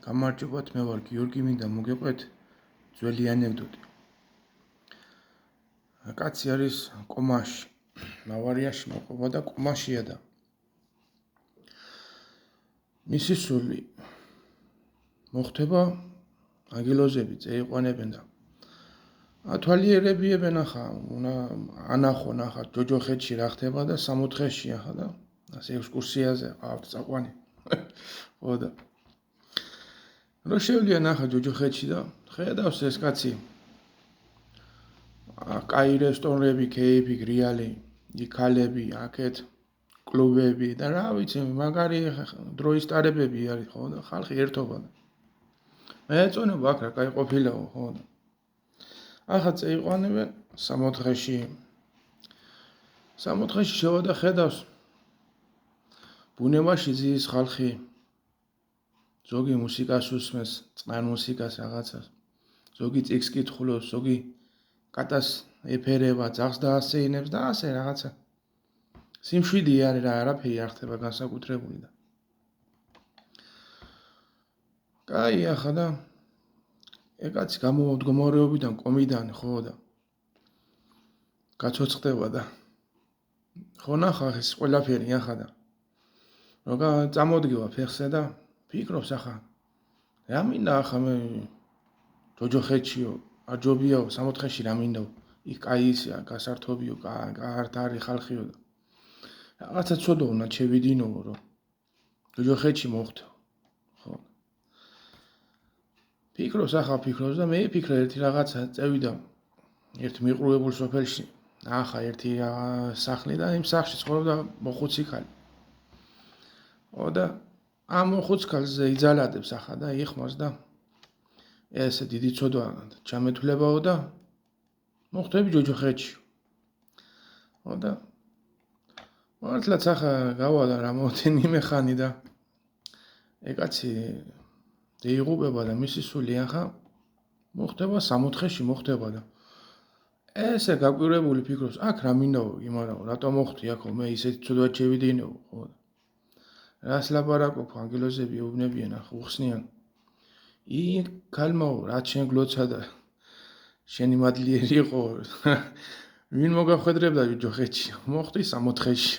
გამარჯობათ, მე ვარ გიორგი, მინდა მოგეყვეთ ძველი ანეკდოტი. კაცი არის კომაში, ავარიაში მოყვება და კომაშია და მისი სული მოხდება ანგელოზები წეიყვანებენ და ათვალიერებიებენ ახლა, უნდა ანახონ ახლა ჯოჯოხეთში რა ხდება და სამოთხეში ახლა და ასე ექსკურსიაზე ყავთ წაყვანი. ხო და რო შევლიან ახლა ჯოჯოხეთში და ხედავს ეს კაცი კაი რესტორნები, კეიფი, გრიალი, იქალები, აქეთ კლუბები და რა ვიცი, მაგარი დროის ტარებები არის, ხო და ხალხი ერთობა და მეეწონება აქ რა კაი ყოფილაო, ხო და ახლა წეიყვანებენ სამოთხეში შევა და ხედავს ბუნებაში ზის ხალხი ზოგი მუსიკას უსმენს, წყნარ მუსიკას რაღაცას, ზოგი წიგნს კითხულობს, ზოგი კატას ეფერება, ძაღლს დაასეინებს და ასე რაღაცა. სიმშვიდე არის რა, არაფერი არ ხდება განსაკუთრებული და კაი ახლა და ეკაცი გამომდგომარეობიდან კომიდან ხო და გაცოცხლდება და ხო ნახა ეს ყველაფერი ახლა და როგორ წამოდგება ფეხზე და ფიქრობს ახლა რა მინდა ახლა მე ჯოჯოხეთშიო აჯობიაო სამოთხეში რა მინდაო იქ კაი ისია გასართობიო კარგ არის ხალხიო და რაღაცა ცოდო უნდა შევიდინოო რომ ჯოჯოხეთში მოხდე ხო ფიქრობს და მე ფიქრე ერთი რაღაცა წევიდა ერთ მიყრუებულ სოფელში ახლა ერთი სახლი და იმ სახლში ცხოვრობდა მოხუცი ქალი ო და ამ მოხუც ქალზე იძალადებს ახლა და იხმოს და ეს დიდი ცოდვა ჩამეთვლებაო და მოხდები ჯოჯოხეთში ო და მართლაც ახლა გავალა რამოდენიმე ხანი და ეკაცი დაიღუპება და მისი სული ახლა მოხდება სამოთხეში მოხდება და ესე გაკვირვებული ფიქრობს აქ რა მინდაო იმარაო რატომ მოხდი აქო მე ისეთი ცოდვა შევიდინეო ხო რას ლაპარაკობ ანგელოზები ეუბნებიან ახლა უხსნიან იქ ქალმაო რაც შენ გლოცა და შენი მადლიერი იყო ვინ მოგახვედრებდა ჯოჯოხეთში მოხდი სამოთხეში